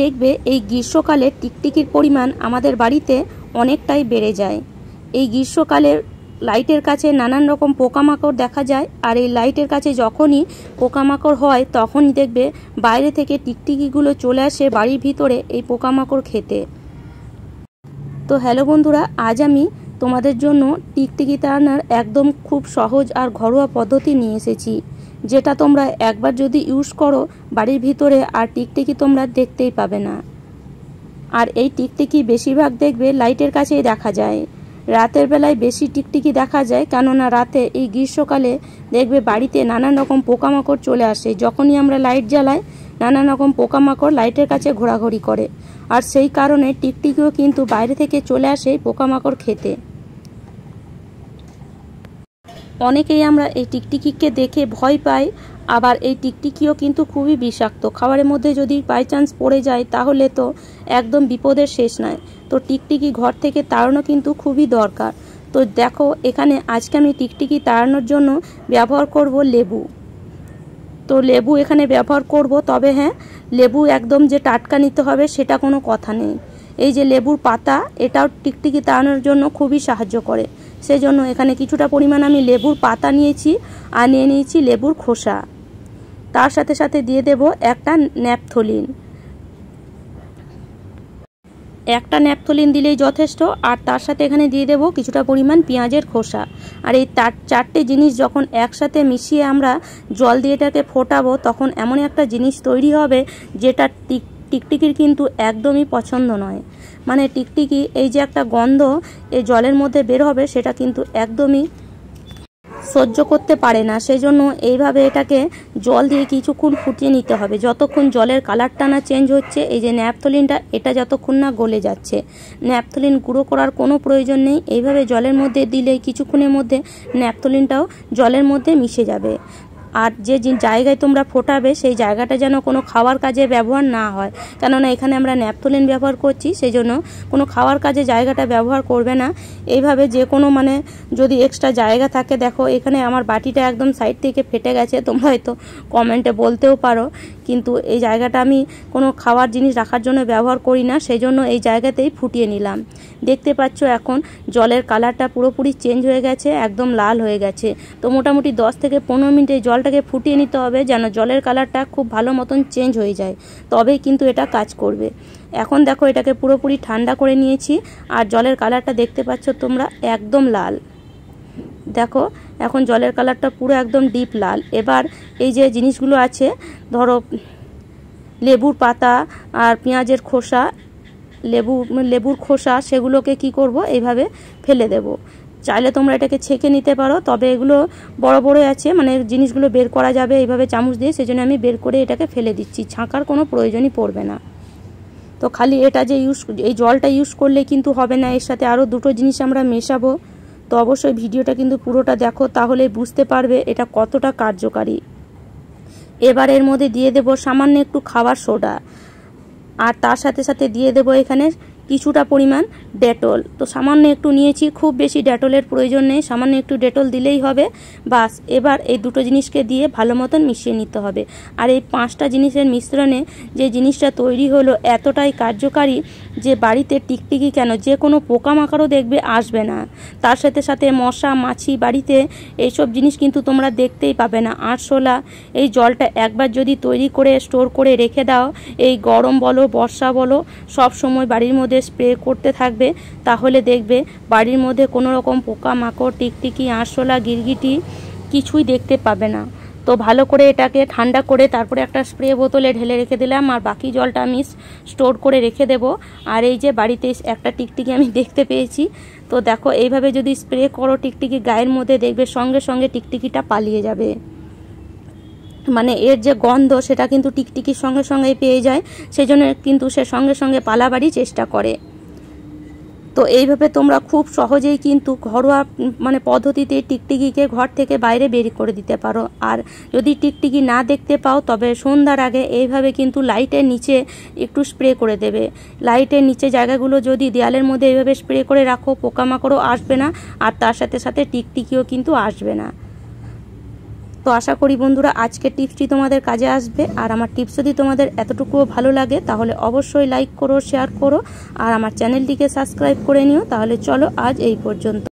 দেখবে এই গ্রীষ্মকালে টিকটিকির পরিমাণ আমাদের বাড়িতে অনেকটাই বেড়ে যায়। এই গ্রীষ্মকালে লাইটের কাছে নানান রকম পোকামাকড় দেখা যায়, আর এই লাইটের কাছে যখনই পোকামাকড় হয় তখনই দেখবে বাইরে থেকে টিকটিকিগুলো চলে আসে বাড়ির ভিতরে এই পোকামাকড় খেতে। তো হ্যালো বন্ধুরা, আজ আমি তোমাদের জন্য টিকটিকি তাড়ানোর একদম খুব সহজ আর ঘরোয়া পদ্ধতি নিয়ে এসেছি, যেটা তোমরা একবার যদি ইউজ করো বাড়ির ভিতরে আর টিকটিকি তোমরা দেখতেই পাবে না। আর এই টিকটিকি বেশিরভাগ দেখবে লাইটের কাছেই দেখা যায়। রাতের বেলায় বেশি টিকটিকি দেখা যায়, কেননা রাতে এই গ্রীষ্মকালে দেখবে বাড়িতে নানান রকম পোকামাকড় চলে আসে। যখনই আমরা লাইট জ্বালাই নানান রকম পোকামাকড় লাইটের কাছে ঘোরাঘুরি করে, আর সেই কারণে টিকটিকিও কিন্তু বাইরে থেকে চলে আসে পোকামাকড় খেতে। অনেকেই আমরা এই টিকটিকিকে দেখে ভয় পাই, আবার এই টিকটিকিও কিন্তু খুবই বিষাক্ত। খাবারের মধ্যে যদি বাই চান্স পড়ে যায় তাহলে তো একদম বিপদের শেষ নাই। তো টিকটিকি ঘর থেকে তাড়ানো কিন্তু খুবই দরকার। তো দেখো, এখানে আজকে আমি টিকটিকি তাড়ানোর জন্য ব্যবহার করব লেবু। তো লেবু এখানে ব্যবহার করব, তবে হ্যাঁ, লেবু একদম যে টাটকা নিতে হবে সেটা কোনো কথা নেই। এই যে লেবুর পাতা, এটাও টিকটিকি তাড়ানোর জন্য খুবই সাহায্য করে। সেজন্য এখানে কিছুটা পরিমাণ আমি লেবুর পাতা নিয়েছি, আর নিয়ে নিয়েছি লেবুর খোসা। তার সাথে সাথে দিয়ে দেব একটা ন্যাপথলিন। একটা ন্যাপথলিন দিলেই যথেষ্ট। আর তার সাথে এখানে দিয়ে দেব কিছুটা পরিমাণ পেঁয়াজের খোসা। আর এই চারটে জিনিস যখন একসাথে মিশিয়ে আমরা জল দিয়ে এটাকে ফোটাবো, তখন এমন একটা জিনিস তৈরি হবে যেটা টিকটিকির কিন্তু একদমই পছন্দ নয়। মানে টিকটিকি এই যে একটা গন্ধ এই জলের মধ্যে বের হবে, সেটা কিন্তু একদমই সহ্য করতে পারে না। সেই জন্য এইভাবে এটাকে জল দিয়ে কিছুক্ষণ ফুটিয়ে নিতে হবে, যতক্ষণ জলের কালারটা না চেঞ্জ হচ্ছে। এই যে ন্যাপথলিনটা, এটা যতক্ষণ না গলে যাচ্ছে। ন্যাপথলিন গুঁড়ো করার কোনো প্রয়োজন নেই, এইভাবে জলের মধ্যে দিলেই কিছুক্ষণের মধ্যে ন্যাপথলিনটাও জলের মধ্যে মিশে যাবে। আর যে জায়গায় তোমরা ফোটাবে সেই জায়গাটা যেন কোনো খাওয়ার কাজে ব্যবহার না হয়, কেননা এখানে আমরা ন্যাপথলিন ব্যবহার করছি। সেই জন্য কোনো খাওয়ার কাজে জায়গাটা ব্যবহার করবে না। এইভাবে যে কোনো যদি এক্সট্রা জায়গা থাকে, দেখো এখানে আমার বাটিটা একদম সাইড থেকে ফেটে গেছে, তোমরা হয়তো কমেন্টে বলতেও পারো, কিন্তু এই জায়গাটা আমি কোনো খাওয়ার জিনিস রাখার জন্য ব্যবহার করি না, সেই জন্য এই জায়গাতেই ফুটিয়ে নিলাম। দেখতে পাচ্ছ এখন জলের কালারটা পুরোপুরি চেঞ্জ হয়ে গেছে, একদম লাল হয়ে গেছে। তো মোটামুটি 10 থেকে 15 মিনিট এই জলটাকে ফুটিয়ে নিতে হবে, যেন জলের কালারটা খুব ভালো মতন চেঞ্জ হয়ে যায়, তবেই কিন্তু এটা কাজ করবে। এখন দেখো এটাকে পুরোপুরি ঠান্ডা করে নিয়েছি, আর জলের কালারটা দেখতে পাচ্ছ তোমরা একদম লাল। দেখো এখন জলের কালারটা পুরো একদম ডিপ লাল। এবার এই যে জিনিসগুলো আছে, ধরো লেবুর পাতা আর পেঁয়াজের খোসা, লেবুর খোসা, সেগুলোকে কি করব, এইভাবে ফেলে দেব। চাইলে তোমরা এটাকে ছেঁকে নিতে পারো, তবে এগুলো বড় বড় আছে, জিনিসগুলো বের করা যাবে এইভাবে চামচ দিয়ে, সেজন্য আমি বের করে এটাকে ফেলে দিচ্ছি। ছাঁকার কোনো প্রয়োজনই পড়বে না। তো খালি এটা যে এই জলটা ইউজ করলে কিন্তু হবে না, এর সাথে আরও দুটো জিনিস আমরা মেশাবো। তো অবশ্যই ভিডিওটা কিন্তু পুরোটা দেখো, তাহলে বুঝতে পারবে এটা কতটা কার্যকারী। এবার এর মধ্যে দিয়ে দেব সামান্য একটু খাবার সোডা, আর তার সাথে সাথে দিয়ে দেব এখানে কিছুটা পরিমাণ ডেটল। তো সামান্য একটু নিয়েছি, খুব বেশি ডেটলের প্রয়োজন নেই, সামান্য একটু ডেটল দিলেই হবে, বাস। এবার এই দুটো জিনিসকে দিয়ে ভালো মতন মিশিয়ে নিতে হবে। আর এই 5টা জিনিসের মিশ্রণে যে জিনিসটা তৈরি হলো এতটাই কার্যকারী যে বাড়িতে টিকটিকি কেন, যে কোনো পোকামাকড়ও দেখবে আসবে না। তার সাথে সাথে মশা মাছি বাড়িতে এইসব জিনিস কিন্তু তোমরা দেখতেই পাবে না। আরশোলা, এই জলটা একবার যদি তৈরি করে স্টোর করে রেখে দাও, এই গরম বলো বর্ষা বলো সব সময় বাড়ির মধ্যে স্প্রে করতে থাকবে, তাহলে দেখবে বাড়ির মধ্যে কোনো রকম পোকামাকড়, টিকটিকি, আরশোলা, গিরগিটি কিছুই দেখতে পাবে না। তো ভালো করে এটাকে ঠান্ডা করে তারপরে একটা স্প্রে বোতলে ঢেলে রেখে দিলাম, আর বাকি জলটা আমি স্টোর করে রেখে দেব। আর এই যে বাড়িতে একটা টিকটিকি আমি দেখতে পেয়েছি। তো দেখো এইভাবে যদি স্প্রে করো টিকটিকি গায়ের মধ্যে, দেখবে সঙ্গে সঙ্গে টিকটিকিটা পালিয়ে যাবে। এর যে গন্ধ সেটা কিন্তু টিকটিকির সঙ্গে সঙ্গেই পেয়ে যায়, সেজন্য কিন্তু সে সঙ্গে সঙ্গে পালাবারই চেষ্টা করে। তো এইভাবে তোমরা খুব সহজেই কিন্তু ঘরোয়া পদ্ধতিতে টিকটিকিকে ঘর থেকে বাইরে বের করে দিতে পারো। আর যদি টিকটিকি না দেখতে পাও, তবে সন্ধ্যার আগে এইভাবে কিন্তু লাইটের নিচে একটু স্প্রে করে দেবে। লাইটের নিচে জায়গাগুলো যদি দেয়ালের মধ্যে এইভাবে স্প্রে করে রাখো, পোকামাকড়ও আসবে না, আর তার সাথে সাথে টিকটিকিও কিন্তু আসবে না। তো আশা করি বন্ধুরা আজকের টিপসটি তোমাদের কাজে আসবে। আর আমার টিপস যদি তোমাদের এতটুকুও ভালো লাগে তাহলে অবশ্যই লাইক করো, শেয়ার করো আর আমার চ্যানেলটিকে সাবস্ক্রাইব করে নিও। তাহলে চলো আজ এই পর্যন্ত।